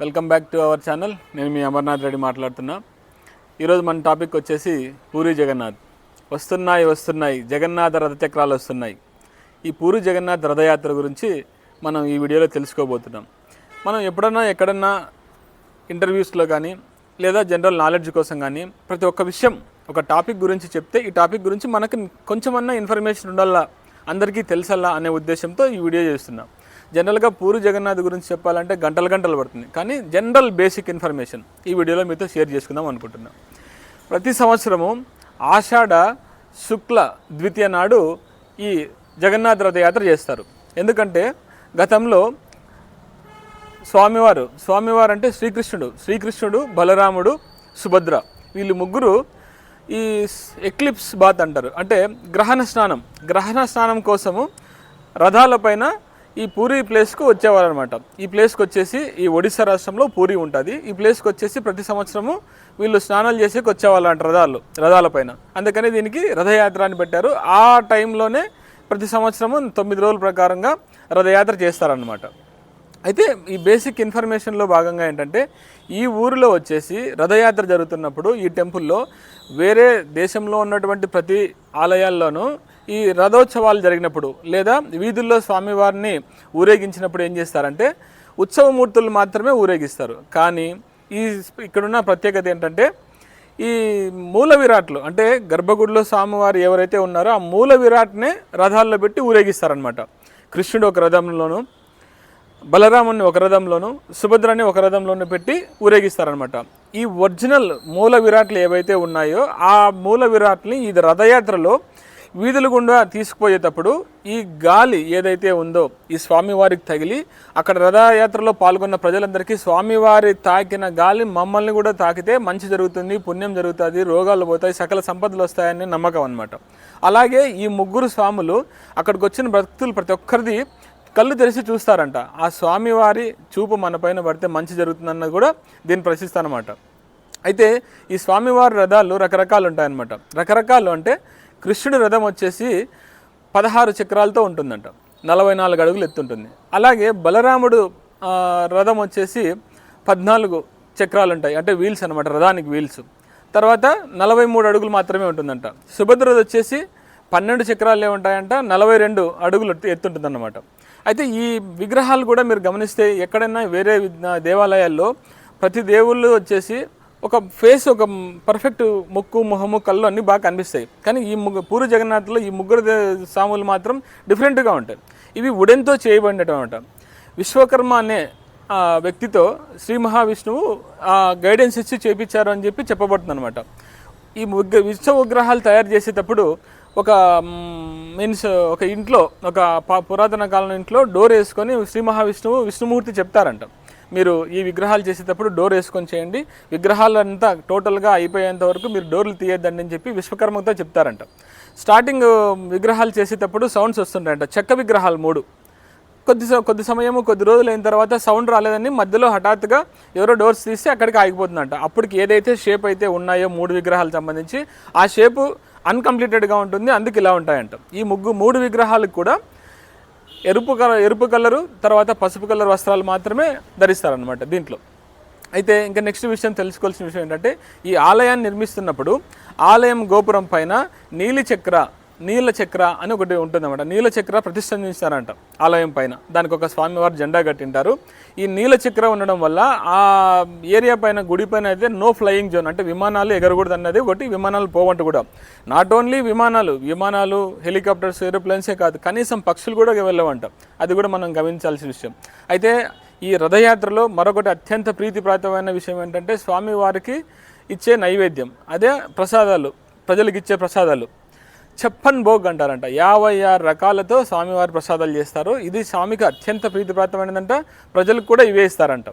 Welcome back to our channel. నేను మీ అమర్నాథ్ రెడ్డి మాట్లాడుతున్నా. ఈరోజు మన టాపిక్ వచ్చేసి పూరి జగన్నాథ్. వస్తున్నాయి జగన్నాథ రథచక్రాలు వస్తున్నాయి. ఈ పూరి జగన్నాథ్ రథయాత్ర గురించి మనం ఈ వీడియోలో తెలుసుకోబోతున్నాం. మనం ఎక్కడన్నా ఇంటర్వ్యూస్లో కానీ లేదా జనరల్ నాలెడ్జ్ కోసం కానీ ప్రతి ఒక్క విషయం ఒక టాపిక్ గురించి చెప్తే ఈ టాపిక్ గురించి మనకు కొంచెమన్నా ఇన్ఫర్మేషన్ ఉండాలా, అందరికీ తెలుసల్లా అనే ఉద్దేశంతో ఈ వీడియో చేస్తున్నాం. జనరల్గా పూరి జగన్నాథ్ గురించి చెప్పాలంటే గంటలు పడుతుంది, కానీ జనరల్ బేసిక్ ఇన్ఫర్మేషన్ ఈ వీడియోలో మీతో షేర్ చేసుకుందాం అనుకుంటున్నాం. ప్రతి సంవత్సరము ఆషాఢ శుక్ల ద్వితీయ నాడు ఈ జగన్నాథ రథయాత్ర చేస్తారు. ఎందుకంటే గతంలో స్వామివారు అంటే శ్రీకృష్ణుడు, బలరాముడు, సుభద్ర వీళ్ళు ముగ్గురు ఈ ఎక్లిప్స్ బాత్ అంటారు, అంటే గ్రహణ స్నానం కోసము రథాలపైన ఈ పూరి ప్లేస్కు వచ్చేవారు అనమాట. ఈ ప్లేస్కి వచ్చేసి ఈ ఒడిశా రాష్ట్రంలో పూరి ఉంటుంది. ఈ ప్లేస్కి వచ్చేసి ప్రతి సంవత్సరము వీళ్ళు స్నానాలు చేసేకి వచ్చేవాళ్ళు అంట రథాలపైన. అందుకని దీనికి రథయాత్ర అని పెట్టారు. ఆ టైంలోనే ప్రతి సంవత్సరము 9 రోజుల ప్రకారంగా రథయాత్ర చేస్తారనమాట. అయితే ఈ బేసిక్ ఇన్ఫర్మేషన్లో భాగంగా ఏంటంటే ఈ ఊరిలో వచ్చేసి రథయాత్ర జరుగుతున్నప్పుడు ఈ టెంపుల్లో వేరే దేశంలో ఉన్నటువంటి ప్రతి ఆలయాల్లోనూ ఈ రథోత్సవాలు జరిగినప్పుడు లేదా వీధుల్లో స్వామివారిని ఊరేగించినప్పుడు ఏం చేస్తారంటే ఉత్సవమూర్తులు మాత్రమే ఊరేగిస్తారు. కానీ ఇక్కడున్న ప్రత్యేకత ఏంటంటే ఈ మూల విరాట్లు అంటే గర్భగుడిలో స్వామివారు ఎవరైతే ఉన్నారో ఆ మూల విరాట్నే రథాల్లో పెట్టి ఊరేగిస్తారనమాట. కృష్ణుడు ఒక రథంలోను, బలరాముని ఒక రథంలోను, సుభద్రని ఒక రథంలోనూ పెట్టి ఊరేగిస్తారనమాట. ఈ ఒరిజినల్ మూల విరాట్లు ఏవైతే ఉన్నాయో ఆ మూల విరాట్ని ఈ రథయాత్రలో వీధుల గుండా తీసుకుపోయేటప్పుడు ఈ గాలి ఏదైతే ఉందో ఈ స్వామివారికి తగిలి అక్కడ రథయాత్రలో పాల్గొన్న ప్రజలందరికీ స్వామివారి తాకిన గాలి మమ్మల్ని కూడా తాకితే మంచి జరుగుతుంది, పుణ్యం జరుగుతుంది, రోగాలు పోతాయి, సకల సంపదలు వస్తాయని నమ్మకం అనమాట. అలాగే ఈ ముగ్గురు స్వాములు అక్కడికి వచ్చిన భక్తులు ప్రతి ఒక్కరిది కళ్ళు తెరిచి చూస్తారంట. ఆ స్వామివారి చూపు మన పైన పడితే మంచి జరుగుతుందన్నది కూడా దీన్ని ప్రశ్నిస్తానమాట. అయితే ఈ స్వామివారి రథాలు రకరకాలు ఉంటాయన్నమాట. రకరకాలు అంటే కృష్ణుడి రథం వచ్చేసి 16 చక్రాలతో ఉంటుందంట, 44 అడుగులు ఎత్తుంటుంది. అలాగే బలరాముడు రథం వచ్చేసి 14 చక్రాలు ఉంటాయి, అంటే వీల్స్ అనమాట, రథానికి వీల్స్. తర్వాత 43 అడుగులు మాత్రమే ఉంటుందంట. సుభద్రది వచ్చేసి 12 చక్రాలు ఏముంటాయంట, 42 అడుగులు ఎత్తుంటుందన్నమాట. అయితే ఈ విగ్రహాలు కూడా మీరు గమనిస్తే ఎక్కడైనా వేరే దేవాలయాల్లో ప్రతి దేవుళ్ళు వచ్చేసి ఒక ఫేస్, ఒక పర్ఫెక్ట్ ముక్కు, మొహము, కళ్ళు అన్నీ బాగా కనిపిస్తాయి. కానీ ఈ పూరి జగన్నాథ్లో ఈ ముగ్గురు సాములు మాత్రం డిఫరెంట్గా ఉంటాయి. ఇవి వుడెన్తో చేయబడినటువంటి విశ్వకర్మ అనే వ్యక్తితో శ్రీ మహావిష్ణువు గైడెన్స్ ఇచ్చి చేయించారు అని చెప్పి చెప్పబడుతుంది అనమాట. ఈ విశ్వ విగ్రహాలు తయారు చేసేటప్పుడు ఒక ఇంట్లో, ఒక పురాతన కాలం ఇంట్లో డోర్ వేసుకొని శ్రీ మహావిష్ణువు విష్ణుమూర్తి చెప్తారంట, మీరు ఈ విగ్రహాలు చేసేటప్పుడు డోర్ వేసుకొని చేయండి, విగ్రహాలంతా టోటల్గా అయిపోయేంత వరకు మీరు డోర్లు తీయద్దండి అని చెప్పి విశ్వకర్మతో చెప్తారంట. స్టార్టింగ్ విగ్రహాలు చేసేటప్పుడు సౌండ్స్ వస్తుంటాయంట. చెక్క విగ్రహాలు 3 కొద్ది సమయము కొద్ది రోజులు అయిన తర్వాత సౌండ్ రాలేదని మధ్యలో హఠాత్తుగా ఎవరో డోర్స్ తీస్తే అక్కడికి ఆగిపోతుందంట. అప్పటికి ఏదైతే షేప్ అయితే ఉన్నాయో 3 విగ్రహాలకు సంబంధించి ఆ షేపు అన్కంప్లీటెడ్గా ఉంటుంది, అందుకు ఇలా ఉంటాయంట. ఈ 3 విగ్రహాలకు కూడా ఎరుపు కలరు తర్వాత పసుపు కలర్ వస్త్రాలు మాత్రమే ధరిస్తారనమాట దీంట్లో. అయితే ఇంకా నెక్స్ట్ విషయం తెలుసుకోవాల్సిన విషయం ఏంటంటే ఈ ఆలయాన్ని నిర్మిస్తున్నప్పుడు ఆలయం గోపురం పైన నీల చక్ర అని ఒకటి ఉంటుందన్నమాట. నీల చక్ర ప్రతిష్ఠించారంట ఆలయం పైన. దానికి ఒక స్వామివారు జెండా కట్టింటారు. ఈ నీల చక్ర ఉండడం వల్ల ఆ ఏరియా పైన, గుడి పైన అయితే నో ఫ్లయింగ్ జోన్, అంటే విమానాలు ఎగరకూడదు అన్నది ఒకటి, విమానాలు పోవంట కూడా. నాట్ ఓన్లీ విమానాలు, హెలికాప్టర్స్, ఏరోప్లేన్సే కాదు, కనీసం పక్షులు కూడా వెళ్ళవంట. అది కూడా మనం గమనించాల్సిన విషయం. అయితే ఈ రథయాత్రలో మరొకటి అత్యంత ప్రీతిప్రాతమైన విషయం ఏంటంటే స్వామివారికి ఇచ్చే నైవేద్యం, అదే ప్రసాదాలు, ప్రజలకు ఇచ్చే ప్రసాదాలు. 56 భోగ్ అంటారంట. 56 రకాలతో స్వామివారి ప్రసాదాలు చేస్తారు. ఇది స్వామికి అత్యంత ప్రీతిప్రాతమైనదంట. ప్రజలకు కూడా ఇవే ఇస్తారంట.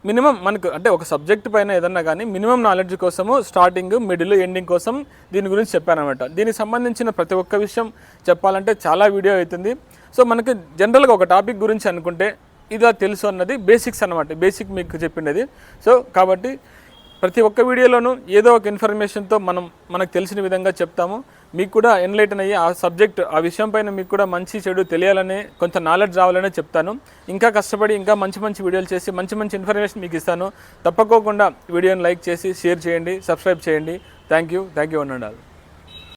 మినిమం మనకు అంటే ఒక సబ్జెక్ట్ పైన ఏదన్నా కానీ మినిమం నాలెడ్జ్ కోసము స్టార్టింగ్, మిడిల్, ఎండింగ్ కోసం దీని గురించి చెప్పానమాట. దీనికి సంబంధించిన ప్రతి ఒక్క విషయం చెప్పాలంటే చాలా వీడియో అవుతుంది. సో మనకి జనరల్గా ఒక టాపిక్ గురించి అనుకుంటే ఇదా తెలుసు అన్నది బేసిక్స్ అన్నమాట, బేసిక్ మీకు చెప్పిండేది. సో కాబట్టి ప్రతి ఒక్క వీడియోలోనూ ఏదో ఒక ఇన్ఫర్మేషన్తో మనకు తెలిసిన విధంగా చెప్తాము. మీకు కూడా ఎన్లైటన్ అయ్యి ఆ సబ్జెక్ట్ ఆ విషయం పైన మీకు కూడా మంచి చెడు తెలియాలని కొంత నాలెడ్జ్ రావాలనే చెప్తాను. ఇంకా కష్టపడి ఇంకా మంచి మంచి వీడియోలు చేసి మంచి మంచి ఇన్ఫర్మేషన్ మీకు ఇస్తాను. తప్పకోకుండా వీడియోని లైక్ చేసి షేర్ చేయండి, సబ్స్క్రైబ్ చేయండి. Thank you and all.